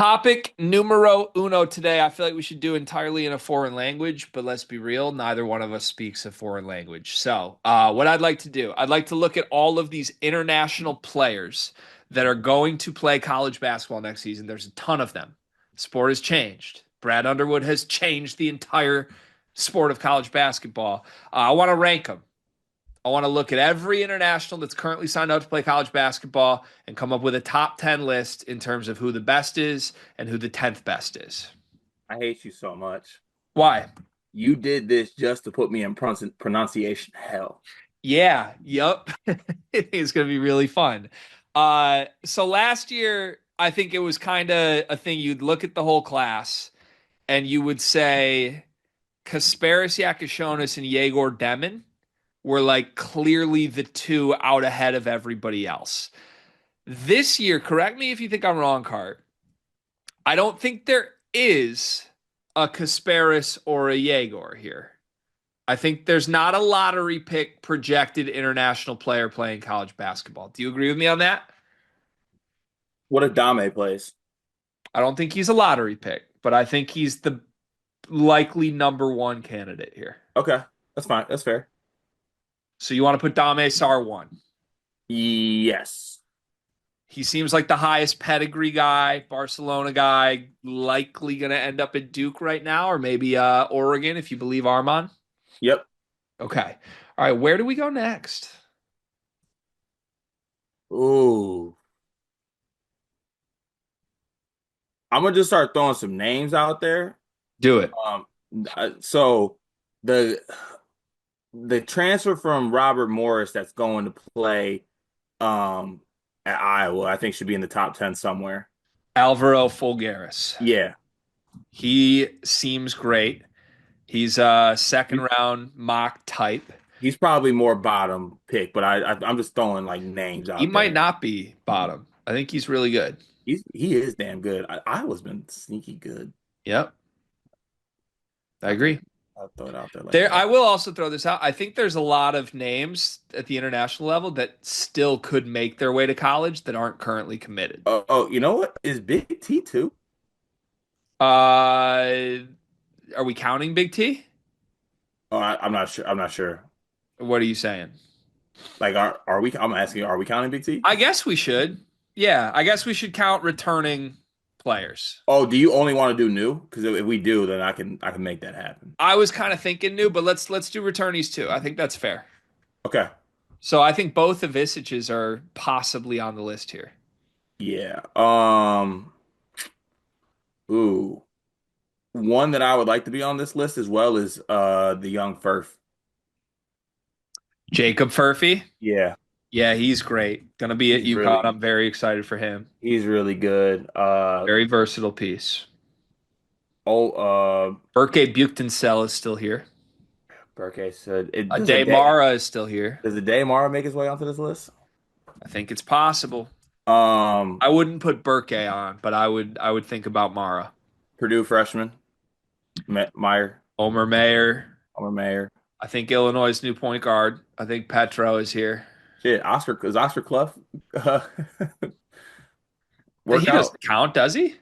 Topic numero uno today. I feel like we should do entirely in a foreign language, but let's be real, neither one of us speaks a foreign language. So, what I'd like to do, I'd like to look at all of these international players that are going to play college basketball next season. There's a ton of them. Sport has changed. Brad Underwood has changed the entire sport of college basketball. I want to rank them. I want to look at every international that's currently signed up to play college basketball and come up with a top 10 list in terms of who the best is and who the 10th best is. I hate you so much. Why? You did this just to put me in pronunciation hell. Yeah, yep. It's going to be really fun. So last year, I think it was kind of a thing. You'd look at the whole class and you would say Kasparis Yakashonis and Yegor Demon were like clearly the two out ahead of everybody else. This year, correct me if you think I'm wrong, Cart. I don't think there is a Kasparis or a Yegor here. I think there's not a lottery pick projected international player playing college basketball. Do you agree with me on that? What if Dame plays? I don't think he's a lottery pick, but I think he's the likely number one candidate here. Okay, that's fine. That's fair. So you want to put Dame Sar one? Yes. He seems like the highest pedigree guy, Barcelona guy, likely going to end up at Duke right now, or maybe Oregon if you believe Armand. Yep. Okay. All right. Where do we go next? Ooh. I'm gonna just start throwing some names out there. Do it. Um, so the the transfer from Robert Morris that's going to play um at Iowa, I think should be in the top 10 somewhere. Alvaro Folgares. Yeah. He seems great. He's a second He- round mock type. He's probably more bottom pick, but I'm just throwing like names He out might there. not be bottom. I think he's really good. He is damn good. Iowa's been sneaky good. Yep. I I'll throw, agree. I'll throw it out there like There, that. I will also throw this out. I think there's a lot of names at the international level that still could make their way to college that aren't currently committed. Oh, you know what? Is Big T too? Uh, are we counting Big T? Oh, I'm not sure. I'm not sure. What are you saying? Like, are we? I'm asking, are we counting Big T? I guess we should. Yeah, I guess we should count returning players. Oh, do you only want to do new? Because if we do, then I can make that happen. I was kind of thinking new, but let's do returnees too. I think that's fair. Okay. So I think both the Visages are possibly on the list here. Yeah. Ooh. One that I would like to be on this list as well is the young Firth. Jacob Furphy. Yeah. Yeah, he's great. Gonna be at He's UConn. really I'm very excited for him. he's really good. Very versatile piece. Oh, Berke Buchtensel is still here. Burke said it Ade Mara is still here. does the day Mara make his way onto this list? I think it's possible. Um, I wouldn't put Berke on, but I would think about Mara. Purdue freshman, Meyer, Omer Mayer. Homer Mayer. I think Illinois' new point guard. I think Petro is here. Shit, Oscar Clough uh, He work out? doesn't count, does he?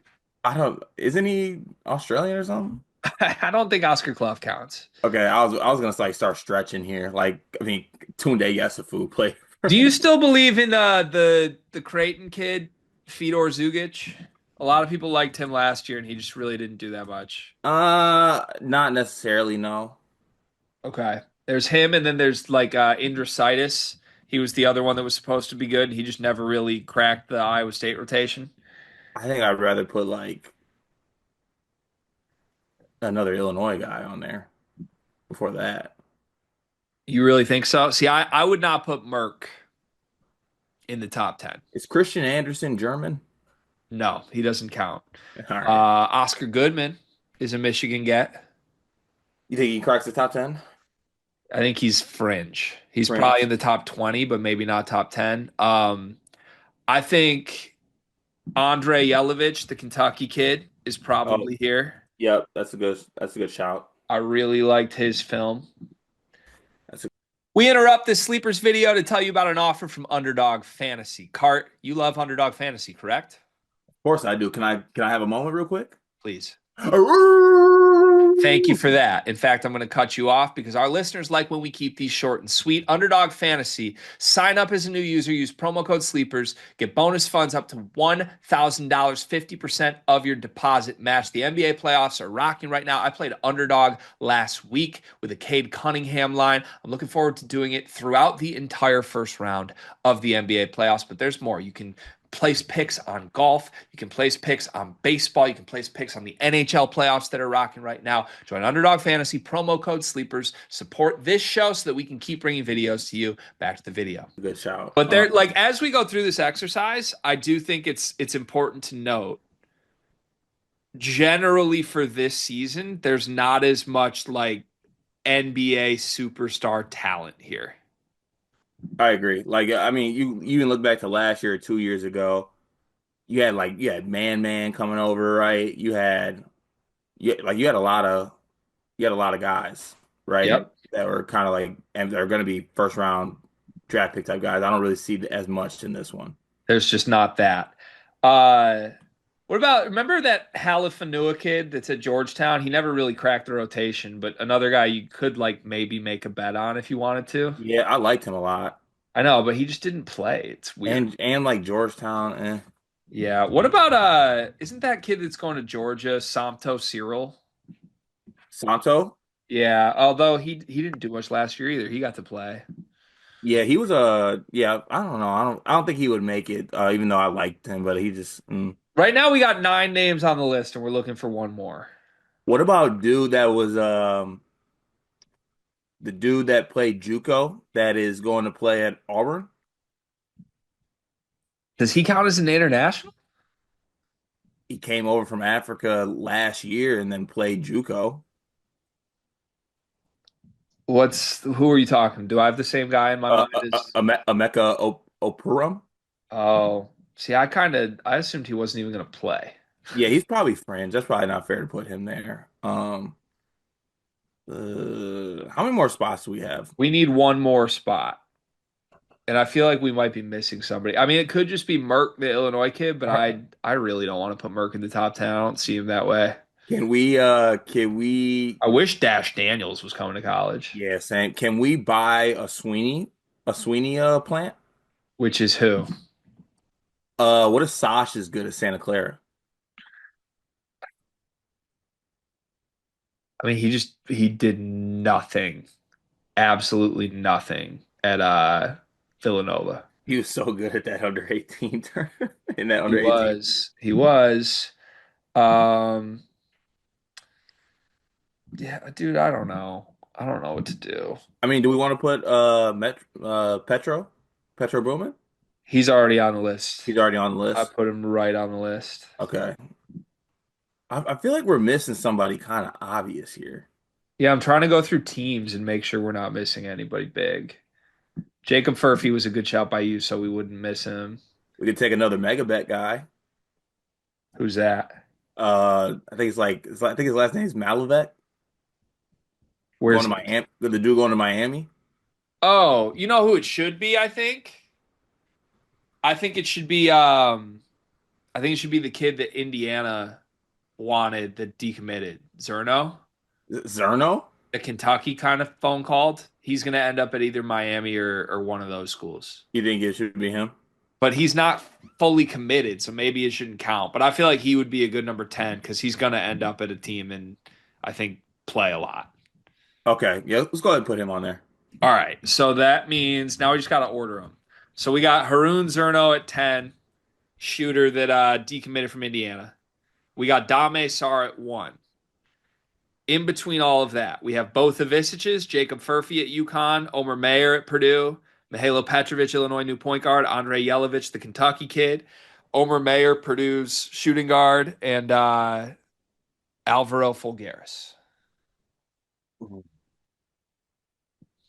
Isn't he Australian or something? I don't think Oscar Clough counts. Okay, I was gonna like start stretching here. Like, I mean, Tunde Yesufu played. Do you still believe in the Creighton kid, Fedor Zugic? A lot of people liked him last year, and he just really didn't do that much. Not necessarily, no. Okay. There's him, and then there's like Indrasitis. He was the other one that was supposed to be good. He just never really cracked the Iowa State rotation. I think I'd rather put like another Illinois guy on there before that. You really think so? See, I would not put Merck in the top 10. Is Christian Anderson German? No, he doesn't count. All right. Oscar Goodman is a Michigan get. You think he cracks the top 10? I think he's fringe. He's probably in Fringe. the top 20, but maybe not top 10. I think Andre Yelovich, the Kentucky kid, is Oh, probably here. yep. That's a good shout. I really liked his film. That's a We interrupt this sleepers video to tell you about an offer from Underdog Fantasy. Cart, you love Underdog Fantasy, correct? course I do. Can I have a moment real quick? Please. Thank you for that. In fact, I'm going to cut you off because our listeners like when we keep these short and sweet. Underdog Fantasy. Sign up as a new user. Use promo code SLEEPERS. Get bonus funds up to $1,000, 50% of your deposit match. The NBA playoffs are rocking right now. I played Underdog last week with a Cade Cunningham line. I'm looking forward to doing it throughout the entire first round of the NBA playoffs, but there's more. You can place picks on golf. You can place picks on baseball. You can place picks on the NHL playoffs that are rocking right now. Join Underdog Fantasy, promo code SLEEPERS. Support this show so that we can keep bringing videos to you. Back to the video. Good shout. But there, like as we go through this exercise, I do think it's important to note generally for this season, there's not as much like NBA superstar talent here. I agree. Like, I mean, you even look back to last year or 2 years ago. You had Man coming over, right? You had a lot of guys, right? Yep. That were kind of like and they're going to be first round draft pick type guys. I don't really see as much in this one. There's just not that. Uh, what about remember that Halifanua kid that's at Georgetown? He never really cracked the rotation, but another guy you could like maybe make a bet on if you wanted to. Yeah, I liked him a lot. I know, but he just didn't play. It's weird. And like Georgetown, Yeah. What about isn't that kid that's going to Georgia, Samto Cyril? Santo. Yeah, although he didn't do much last year either. He got to play. Yeah, he was yeah, I don't know. I don't think he would make it, even though I liked him, but he just Right now we got 9 names on the list and we're looking for one more. What about dude that was the dude that played JUCO that is going to play at Auburn? Does he count as an international? He came over from Africa last year and then played JUCO. Who are you talking? Do I have the same guy in my mind as Emeka Okurum. Oh, see, I assumed he wasn't even going to play. Yeah, he's probably fringe. That's probably not fair to put him there. How many more spots do we have? We need one more spot. And I feel like we might be missing somebody. I mean, it could just be Merck, the Illinois kid, but I really don't want to put Merck in the top 10. I don't see him that way. Can we I wish Dash Daniels was coming to college, yeah, Sam, can we buy a Sweeney plant? which is who? What if Sash is good at Santa Clara? I mean, he did nothing, absolutely nothing at Villanova. He was so good at that under 18 turn in that He under 18. was. He was. Um, yeah, dude, I don't know. I don't know what to do. I mean, do we want to put Petro Bowman? He's already on the list. He's already on the I list. put him right on the list. Okay. I feel like we're missing somebody kind of obvious here. Yeah, I'm trying to go through teams and make sure we're not missing anybody big. Jacob Furphy was a good shout by you, so we wouldn't miss him. We could take another mega bet guy. Who's that? I think his last name is Malavec. Going Where's to he? Miami. The dude going to Miami. Oh, you know who it should be, I think? I think it should be I think it should be the kid that Indiana wanted that decommitted. Zerno, Zerno? the Kentucky kind of phone called. He's gonna end up at either Miami or one of those schools. You think it should be him? But he's not fully committed, so maybe it shouldn't count. But I feel like he would be a good number 10 because he's going to end up at a team and I think play a lot. Okay. Yeah, let's go ahead and put him on there. All right, so that means now we just got to order them. So we got Harun Zerno at 10, shooter that decommitted from Indiana. We got Dame Sar at 1. In between all of that, we have both Iviciches, Jacob Furphy at UConn, Omer Mayer at Purdue, Mihailo Petrovic, Illinois new point guard, Andrei Yelovich, the Kentucky kid, Omer Mayer, Purdue's shooting guard, and Alvaro Folgaris,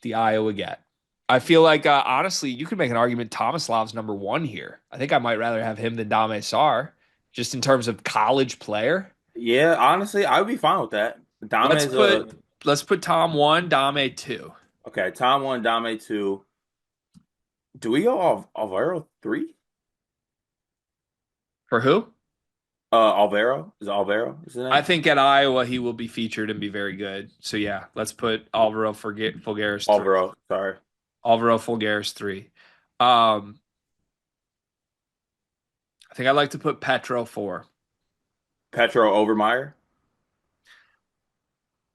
the Iowa get. I feel like, honestly, you could make an argument Tomislav's number 1 here. I think I might rather have him than Dame Sar, just in terms of college player. Yeah, honestly, I would be fine with that. Dame Let's is a put let's put Tom 1, Dame 2. Okay. Tom one, Dame two. Do we go Alvaro three? For who? Alvaro is Alvaro is the I name? think at Iowa he will be featured and be very good. So yeah, let's put Alvaro Fulgaris three. Alvaro, sorry. Alvaro Fulgaris three. Um, I think I'd like to put Petro four. Petro Overmeyer.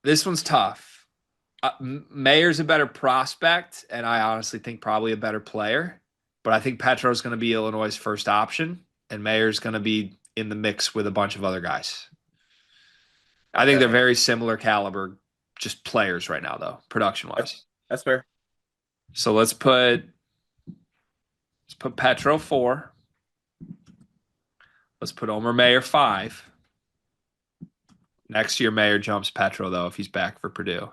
This one's tough. Mayer's a better prospect, and I honestly think probably a better player. But I think Petro's going to be Illinois' first option, and Mayer's going to be in the mix with a bunch of other guys. I think they're Okay, very similar caliber, just players right now, though, production that's wise. that's fair. So let's put Petro four. Let's put Omer Mayer five. Next year, Mayer jumps Petro though if he's back for Purdue.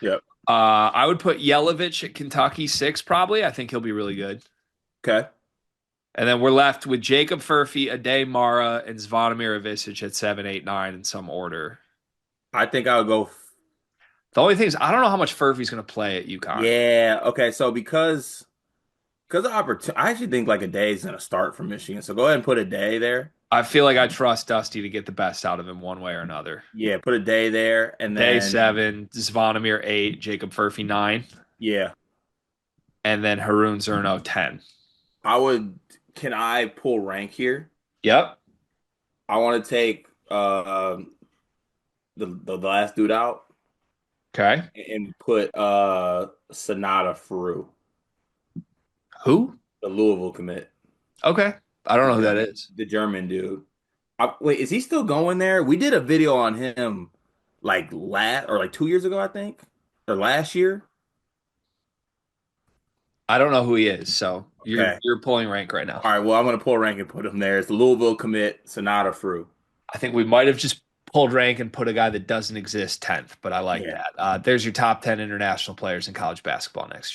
Yep. I would put Yelovich at Kentucky six probably. I think he'll be really good. Okay. And then we're left with Jacob Furphy, Ade Mara, and Zvonimir Ivisic at 7, 8, 9 in some order. I think I would go. The only thing is, I don't know how much Furphy's going to play at UConn. Yeah. Okay. So because of opportunity, I actually think like a day is gonna start for Michigan. So go ahead and put a day there. I feel like I trust Dusty to get the best out of him one way or another. Yeah, put a day there, and Day then 7, Zvonimir 8, Jacob Furphy 9, yeah, and then Harun Zerno 10. I would. Can I pull rank here? Yep. I want to take the last dude out Okay. and put Sonata Faru, Who? the Louisville commit, Okay. I don't the know who that German is. the German dude. Wait, is he still going there? We did a video on him like last or like 2 years ago, I think, or last year. I don't know who he is. So you're Okay. you're pulling rank right now. All right. Well, I'm gonna pull rank and put him there. It's the Louisville commit, Sonata Faru. I think we might have just pulled rank and put a guy that doesn't exist 10th, but I like Yeah. that. There's your top 10 international players in college basketball next year.